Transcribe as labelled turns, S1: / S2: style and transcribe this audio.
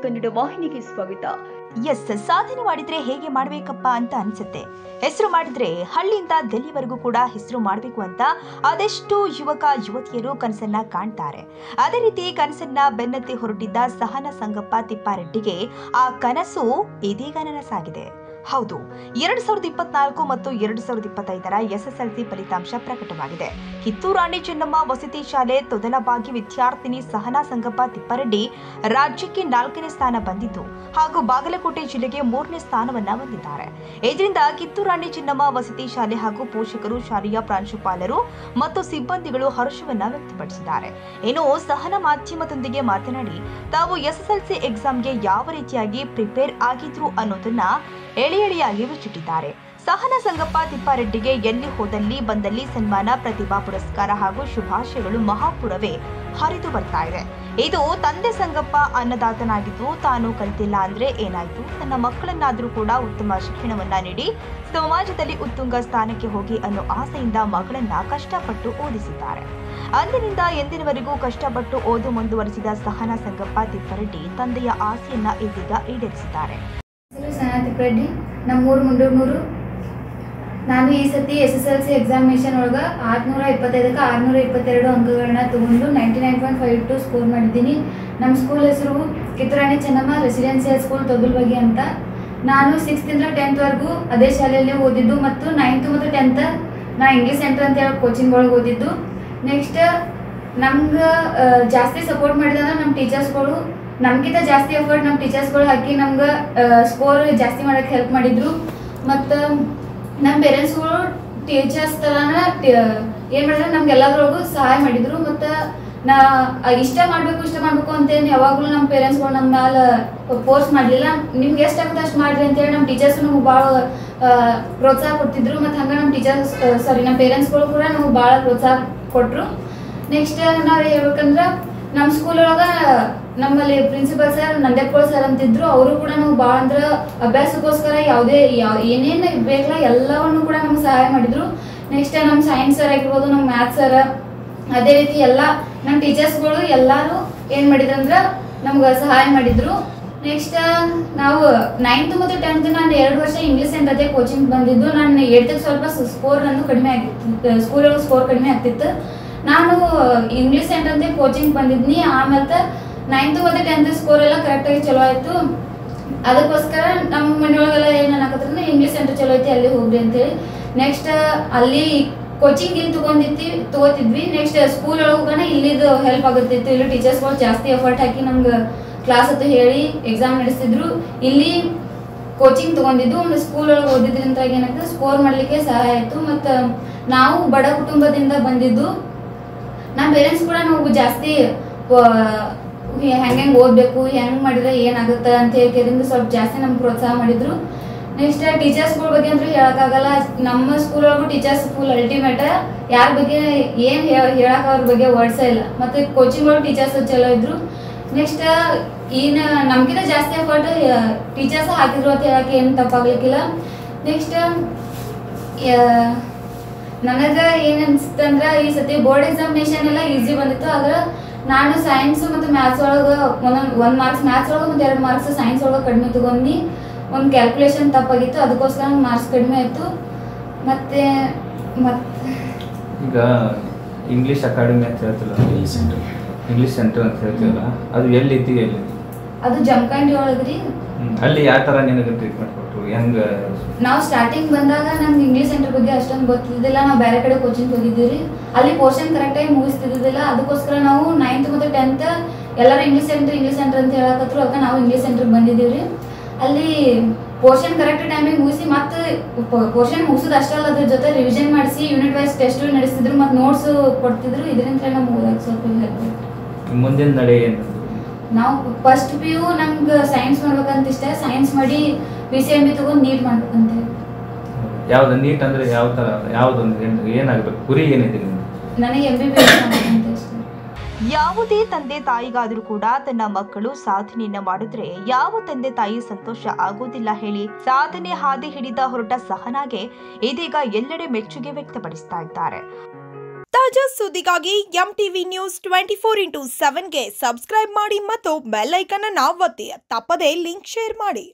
S1: ಕನ್ನಡ ವಾಹಿನಿಗೆ ಸ್ವಾಗತ.
S2: ಸಾಧನೆ ಮಾಡಿದ್ರೆ ಹೇಗೆ ಮಾಡಬೇಕಪ್ಪ ಅಂತ ಅನ್ಸುತ್ತೆ. ಹೆಸರು ಮಾಡಿದ್ರೆ ಹಳ್ಳಿಯಿಂದ ಡೆಲ್ಲಿವರೆಗೂ ಕೂಡ ಹೆಸರು ಮಾಡಬೇಕು ಅಂತ ಅದೆಷ್ಟು ಯುವಕ ಯುವತಿಯರು ಕನಸನ್ನ ಕಾಣ್ತಾರೆ. ಅದೇ ರೀತಿ ಕನಸನ್ನ ಬೆನ್ನತ್ತಿ ಹೊರಟಿದ್ದ ಸಹನಾ ಸಂಗಪ್ಪ ತಿಪ್ಪಾರೆಡ್ಡಿಗೆ ಆ ಕನಸು ಇದೀಗ ನನಸಾಗಿದೆ. ಹೌದು, 2024 ಮತ್ತು 2025ರ SSLC ಫಲಿತಾಂಶ ಪ್ರಕಟವಾಗಿದೆ. ಕಿತ್ತೂರು ರಾಣಿ ಚೆನ್ನಮ್ಮ ವಸತಿ ಶಾಲೆ ತೊದಲಬಾಗಿ ವಿದ್ಯಾರ್ಥಿನಿ ಸಹನಾ ಸಂಗಪ್ಪ ತಿಪ್ಪಾರೆಡ್ಡಿ ರಾಜ್ಯಕ್ಕೆ 4ನೇ ಸ್ಥಾನ ಬಂದಿದ್ದು ಹಾಗೂ ಬಾಗಲಕೋಟೆ ಜಿಲ್ಲೆಗೆ 3ನೇ ಸ್ಥಾನವನ್ನ ಹೊಂದಿದ್ದಾರೆ. ಇದರಿಂದ ಕಿತ್ತೂರು ರಾಣಿ ಚೆನ್ನಮ್ಮ ವಸತಿ ಶಾಲೆ ಹಾಗೂ ಪೋಷಕರು, ಶಾಲೆಯ ಪ್ರಾಂಶುಪಾಲರು ಮತ್ತು ಸಿಬ್ಬಂದಿಗಳು ಹರ್ಷವನ್ನ ವ್ಯಕ್ತಪಡಿಸಿದ್ದಾರೆ. ಇನ್ನು ಸಹನಾ ಮಾಧ್ಯಮದೊಂದಿಗೆ ಮಾತನಾಡಿ ತಾವು SSLC ಎಕ್ಸಾಮ್ಗೆ ಯಾವ ರೀತಿಯಾಗಿ ಪ್ರಿಪೇರ್ ಆಗಿದ್ರು ಅನ್ನೋದನ್ನ ಎಳೆಯಾಗಿ ಬಿಚ್ಚಿಟ್ಟಿದ್ದಾರೆ. ಸಹನಾ ಸಂಗಪ್ಪ ತಿಪ್ಪಾರೆಡ್ಡಿಗೆ ಎಲ್ಲಿ ಹೋದಲ್ಲಿ ಬಂದಲ್ಲಿ ಸನ್ಮಾನ, ಪ್ರತಿಭಾ ಪುರಸ್ಕಾರ ಹಾಗೂ ಶುಭಾಶಯಗಳು ಮಹಾಪುರವೇ ಹರಿದು ಬರ್ತಾ ಇದೆ. ಇದು ತಂದೆ ಸಂಗಪ್ಪ ಅನ್ನದಾತನಾಗಿದ್ದು ತಾನು ಕಲಿತಿಲ್ಲ ಅಂದ್ರೆ ಏನಾಯ್ತು, ತನ್ನ ಮಕ್ಕಳನ್ನಾದ್ರೂ ಕೂಡ ಉತ್ತಮ ಶಿಕ್ಷಣವನ್ನ ನೀಡಿ ಸಮಾಜದಲ್ಲಿ ಉತ್ತುಂಗ ಸ್ಥಾನಕ್ಕೆ ಹೋಗಿ ಅನ್ನೋ ಆಸೆಯಿಂದ ಮಗಳನ್ನ ಕಷ್ಟಪಟ್ಟು ಓದಿಸಿದ್ದಾರೆ. ಅಂದಿನಿಂದ ಎಂದಿನವರೆಗೂ ಕಷ್ಟಪಟ್ಟು ಓದು ಮುಂದುವರೆಸಿದ ಸಹನಾ ಸಂಗಪ್ಪ ತಿಪ್ಪಾರೆಡ್ಡಿ ತಂದೆಯ ಆಸೆಯನ್ನ ಇದೀಗ ಈಡೇರಿಸಿದ್ದಾರೆ.
S3: ಸಹನಾ ತಿಪ್ಪಾರೆಡ್ಡಿ, ನಮ್ಮೂರು ಮುಂಡೂರು. ನಾನು ಈ ಸತಿ SSLC ಎಕ್ಸಾಮಿನೇಷನ್ ಒಳಗೆ 625ಕ್ಕೆ 622 ಅಂಕಗಳನ್ನ ತಗೊಂಡು 99.52 ಸ್ಕೋರ್ ಮಾಡಿದ್ದೀನಿ. ನಮ್ಮ ಸ್ಕೂಲ್ ಹೆಸರು ಕಿತ್ತೂರು ರಾಣಿ ಚೆನ್ನಮ್ಮ ರೆಸಿಡೆನ್ಸಿಯಲ್ ಸ್ಕೂಲ್ ತೊಗಲ್ಬಾಗಿ ಅಂತ. ನಾನು 6th ಇಂದ 10th ವರೆಗೂ ಅದೇ ಶಾಲೆಯಲ್ಲಿ ಓದಿದ್ದು ಮತ್ತು 9th ಮತ್ತು 10th ನಾ ಇಂಗ್ಲೀಷ್ ಸೆಂಟರ್ ಅಂತ ಹೇಳಿ ಕೋಚಿಂಗ್ ಒಳಗೆ ಓದಿದ್ದು. ನೆಕ್ಸ್ಟ್ ನಮ್ಗೆ ಜಾಸ್ತಿ ಸಪೋರ್ಟ್ ಮಾಡಿದಂದ್ರೆ ನಮ್ಮ ಟೀಚರ್ಸ್ಗಳು, ನಮ್ಗಿಂತ ಜಾಸ್ತಿ ಎಫರ್ಟ್ ನಮ್ಮ ಟೀಚರ್ಸ್ಗಳು ಹಾಕಿ ನಮ್ಗೆ ಸ್ಕೋರ್ ಜಾಸ್ತಿ ಮಾಡೋಕ್ಕೆ ಹೆಲ್ಪ್ ಮಾಡಿದ್ರು. ಮತ್ತು ನಮ್ಮ ಪೇರೆಂಟ್ಸ್ಗಳು ಟೀಚರ್ಸ್ ಥರನ ಏನು ಮಾಡಿದ್ರೆ ನಮ್ಗೆ ಎಲ್ಲದ್ರೊಳಗೂ ಸಹಾಯ ಮಾಡಿದರು. ಮತ್ತು ನಾ ಇಷ್ಟ ಮಾಡಬೇಕು ಅಂತೇನು ಯಾವಾಗಲೂ ನಮ್ಮ ಪೇರೆಂಟ್ಸ್ಗಳು ನಮ್ಮ ಮ್ಯಾಲೆ ಫೋರ್ಸ್ ಮಾಡಲಿಲ್ಲ. ನಿಮ್ಗೆ ಎಷ್ಟು ಆಗುತ್ತೆ ಅಷ್ಟು ಮಾಡಿರಿ ಅಂತೇಳಿ ನಮ್ಮ ಟೀಚರ್ಸ್ ನಮ್ಗೆ ಭಾಳ ಪ್ರೋತ್ಸಾಹ ಕೊಡ್ತಿದ್ರು. ಮತ್ತು ಹಂಗೆ ನಮ್ಮ ಪೇರೆಂಟ್ಸ್ಗಳು ಕೂಡ ನಮ್ಗೆ ಭಾಳ ಪ್ರೋತ್ಸಾಹ ಕೊಟ್ಟರು. ನೆಕ್ಸ್ಟ್ ನಾವು ಹೇಳ್ಬೇಕಂದ್ರೆ ನಮ್ಮ ಸ್ಕೂಲ್ ಒಳಗೆ ನಮ್ಮಲ್ಲಿ ಪ್ರಿನ್ಸಿಪಲ್ ಸರ್ ನಂದೇಪೋಳ ಸರ್ ಅಂತಿದ್ರು. ಅವರು ಕೂಡ ನಾವು ಭಾಳ ಅಂದ್ರೆ ಅಭ್ಯಾಸಕ್ಕೋಸ್ಕರ ಏನೇನು ಬೇಕಲ್ಲ ಎಲ್ಲವನ್ನು ಕೂಡ ನಮ್ಗೆ ಸಹಾಯ ಮಾಡಿದರು. ನೆಕ್ಸ್ಟ್ ನಮ್ಮ ಸೈನ್ಸ್ ಸರ್ ಆಗಿರ್ಬೋದು, ನಮ್ಮ ಮ್ಯಾಥ್ಸ್ ಸರ್, ಅದೇ ರೀತಿ ಎಲ್ಲ ನಮ್ಮ ಟೀಚರ್ಸ್ಗಳು ಎಲ್ಲರೂ ಏನು ಮಾಡಿದ್ರಂದ್ರೆ ನಮ್ಗೆ ಸಹಾಯ ಮಾಡಿದರು. ನೆಕ್ಸ್ಟ್ ನಾವು 9th ಮತ್ತು 10th ನಾನು 2 ವರ್ಷ ಇಂಗ್ಲೀಷ್ ಸೆಂಟರ್ದೇ ಕೋಚಿಂಗ್ ಬಂದಿದ್ದು. ನಾನು 8th ಸ್ವಲ್ಪ ಸ್ಕೋರ್ ಕಡಿಮೆ ಆಗಿತ್ತು, ಸ್ಕೂಲೊಳಗೆ ಸ್ಕೋರ್ ಕಡಿಮೆ ಆಗ್ತಿತ್ತು. ನಾನು ಇಂಗ್ಲೀಷ್ ಸೆಂಟರ್ದೇ ಕೋಚಿಂಗ್ ಬಂದಿದ್ನಿ. ಆಮೇಲೆ 9th ಮತ್ತು 10th ಸ್ಕೋರ್ ಎಲ್ಲ ಕರೆಕ್ಟಾಗಿ ಚಲೋ ಆಯಿತು. ಅದಕ್ಕೋಸ್ಕರ ನಮ್ಮ ಮನೆಯೊಳಗೆಲ್ಲ ಏನು ಅನ್ನಕತ್ತಂದ್ರೆ ಇಂಗ್ಲೀಷ್ ಸೆಂಟರ್ ಚಲೋ ಐತಿ, ಅಲ್ಲಿ ಹೋಗ್ರಿ ಅಂತೇಳಿ. ನೆಕ್ಸ್ಟ್ ಅಲ್ಲಿ ಕೋಚಿಂಗ್ ಇಲ್ಲಿ ತಗೋತಿದ್ವಿ. ನೆಕ್ಸ್ಟ್ ಸ್ಕೂಲ್ ಒಳಗೆ ಇಲ್ಲಿದು ಹೆಲ್ಪ್ ಆಗುತ್ತಿತ್ತು. ಇಲ್ಲಿ ಟೀಚರ್ಸ್ಗಳು ಜಾಸ್ತಿ ಎಫರ್ಟ್ ಹಾಕಿ ನಮ್ಗೆ ಕ್ಲಾಸ್ ಹತ್ತು ಹೇಳಿ ಎಕ್ಸಾಮ್ ನಡೆಸ್ತಿದ್ರು. ಇಲ್ಲಿ ಕೋಚಿಂಗ್ ತೊಗೊಂಡಿದ್ದು ಒಂದು ಸ್ಕೂಲ್ ಒಳಗೆ ಓದಿದ್ರಿಂದ ಏನಾಗ್ತದೆ ಸ್ಕೋರ್ ಮಾಡಲಿಕ್ಕೆ ಸಹಾಯ ಆಯಿತು. ಮತ್ತು ನಾವು ಬಡ ಕುಟುಂಬದಿಂದ ಬಂದಿದ್ದು. ನಮ್ಮ ಪೇರೆಂಟ್ಸ್ ಕೂಡ ನಾವು ಜಾಸ್ತಿ ಹೆಂಗೆ ಓದಬೇಕು, ಹೆಂಗೆ ಮಾಡಿದ್ರೆ ಏನಾಗುತ್ತೆ ಅಂತ ಹೇಳಿದ್ರಿಂದ ಸ್ವಲ್ಪ ಜಾಸ್ತಿ ನಮ್ಗೆ ಪ್ರೋತ್ಸಾಹ ಮಾಡಿದರು. ನೆಕ್ಸ್ಟ್ ಟೀಚರ್ಸ್ಗಳ ಬಗ್ಗೆ ಅಂದ್ರೆ ಹೇಳೋಕ್ಕಾಗಲ್ಲ. ನಮ್ಮ ಸ್ಕೂಲ್ ಒಳಗೂ ಟೀಚರ್ಸ್ ಫುಲ್ ಅಲ್ಟಿಮೇಟ್. ಯಾರ ಬಗ್ಗೆ ಏನು ಹೇಳಕ್ಕೆ ಅವ್ರ ಬಗ್ಗೆ ವರ್ಡ್ಸೇ ಇಲ್ಲ. ಮತ್ತು ಕೋಚಿಂಗ್ ಒಳಗೆ ಟೀಚರ್ಸ್ ಚಲೋ ಇದ್ದರು. ನೆಕ್ಸ್ಟ್ ನಮ್ಗಿಂತ ಜಾಸ್ತಿ ಎಫರ್ಟ್ ಟೀಚರ್ಸ್ ಹಾಕಿದ್ರು ಅಂತ ಹೇಳೋಕ್ಕೆ ಏನು ತಪ್ಪಾಗ್ಲಿಕ್ಕಿಲ್ಲ. ನೆಕ್ಸ್ಟ್ ನನಗೆ ಏನು ಅನಿಸ್ತಂದ್ರೆ ಈ ಸತಿ ಬೋರ್ಡ್ ಎಕ್ಸಾಮಿನೇಷನ್ ಎಲ್ಲ ಈಸಿ ಬಂದಿತ್ತು. ಆದ್ರೆ ನಾನು ಸೈನ್ಸ್ ಮತ್ತು ಮ್ಯಾಥ್ಸ್ ಒಳಗೆ ಒಂದು ಮಾರ್ಕ್ಸ್ ಮ್ಯಾಥ್ಸ್ ಒಳಗೆ ಮತ್ತು 2 ಮಾರ್ಕ್ಸ್ ಸೈನ್ಸ್ ಒಳಗೆ ಕಡಿಮೆ ತಗೊಂಡು ಒಂದು ಕ್ಯಾಲ್ಕುಲೇಷನ್ ತಪ್ಪಾಗಿತ್ತು. ಅದಕ್ಕೋಸ್ಕರ ಮಾರ್ಕ್ಸ್ ಕಡಿಮೆ ಆಯಿತು. ಮತ್ತು
S4: ಈಗ ಇಂಗ್ಲೀಷ್ ಅಕಾಡೆಮಿ ಅಂತ ಹೇಳ್ತಿಲ್ಲ, ಇಂಗ್ಲೀಷ್ ಸೆಂಟರ್ ಅಂತ ಹೇಳ್ತೀವಲ್ಲ, ಅದು ಎಲ್ಲಿತ್ತು?
S3: ಅದು ಜಮಖಂಡಿ ಒಳಗ್ರಿ.
S4: ಅಲ್ಲಿ ಯಾವ ಥರ ನಿನಗೆ ಟ್ರೀಟ್ಮೆಂಟ್ ಕೊಟ್ಟರು? ಹೆಂಗೆ?
S3: ನಾವು ಸ್ಟಾರ್ಟಿಂಗ್ ಬಂದಾಗ ನಮ್ಗೆ ಇಂಗ್ಲೀಷ್ ಸೆಂಟರ್ ಬಗ್ಗೆ ಅಷ್ಟೊಂದು ಗೊತ್ತಿದ್ದಿಲ್ಲ. ನಾವು ಬೇರೆ ಕಡೆ ಕೋಚಿಂಗ್ ಹೋಗಿದ್ದೀವಿ. ಅಲ್ಲಿ ಪೋರ್ಷನ್ ಕರೆಕ್ಟಾಗಿ ಮುಗಿಸ್ತಿದ್ದಿಲ್ಲ. ಅದಕ್ಕೋಸ್ಕರ ನಾವು 9th ಮತ್ತು 10th ಎಲ್ಲರೂ ಇಂಗ್ಲೀಷ್ ಸೆಂಟರ್ ಅಂತ ಹೇಳಕತ್ರು. ಅದಕ್ಕೆ ನಾವು ಇಂಗ್ಲೀಷ್ ಸೆಂಟರ್ಗೆ ಬಂದಿದ್ದೀವಿ. ಅಲ್ಲಿ ಪೋರ್ಷನ್ ಕರೆಕ್ಟ್ ಟೈಮಿಗೆ ಮುಗಿಸಿ ಮತ್ತು ಪೋರ್ಷನ್ ಮುಗಿಸೋದು ಅಷ್ಟಲ್ಲ, ಅದ್ರ ಜೊತೆ ರಿವಿಷನ್ ಮಾಡಿಸಿ ಯೂನಿಟ್ ವೈಸ್ ಟೆಸ್ಟ್ ನಡೆಸಿದ್ರು ಮತ್ತು ನೋಟ್ಸ್ ಕೊಡ್ತಿದ್ರು. ಇದರಿಂದ ನಮ್ಗೆ ಓದಕ್ಕೆ ಸ್ವಲ್ಪ ಹೆಲ್ಪ್ ಆಯಿತು.
S4: ಮುಂದಿನ ನಡೆ ಏನು?
S3: ನಾವು ಫಸ್ಟ್ PU ನಮ್ಗೆ ಸೈನ್ಸ್ ಮಾಡ್ಬೇಕಂತ ಇಷ್ಟ. ಸೈನ್ಸ್ ಮಾಡಿ PCMB ತಗೊಂಡು ನೀಟ್ ಮಾಡ್ಬೇಕಂತ.
S4: ಯಾವ್ದು ನೀಟ್ ಅಂದರೆ ಯಾವ ಥರ, ಯಾವುದೊಂದು ಏನಾಗಬೇಕು, ಗುರಿ ಏನಿದೆ?
S3: ನನಗೆ MBBS ಮಾಡ್ಬೇಕಂತ ಇಷ್ಟ.
S2: ಯಾವುದೇ ತಂದೆ ತಾಯಿಗಾದರೂ ಕೂಡ ತನ್ನ ಮಕ್ಕಳು ಸಾಧನೆಯನ್ನ ಮಾಡಿದ್ರೆ ಯಾವ ತಂದೆ ತಾಯಿ ಸಂತೋಷ ಆಗೋದಿಲ್ಲ ಹೇಳಿ? ಸಾಧನೆ ಹಾದಿ ಹಿಡಿದ ಹೊರಟ ಸಹನಾಗೆ ಇದೀಗ ಎಲ್ಲೆಡೆ ಮೆಚ್ಚುಗೆ ವ್ಯಕ್ತಪಡಿಸ್ತಾ ಇದ್ದಾರೆ.
S1: ತಾಜಾ ಸುದ್ದಿಗಾಗಿ MTV ನ್ಯೂಸ್ 24/7ಗೆ ಸಬ್ಸ್ಕ್ರೈಬ್ ಮಾಡಿ ಮತ್ತು ಬೆಲ್ ಐಕಾನ್ ಅನ್ನು ಒತ್ತಿ ತಪ್ಪದೇ ಲಿಂಕ್ ಶೇರ್ ಮಾಡಿ.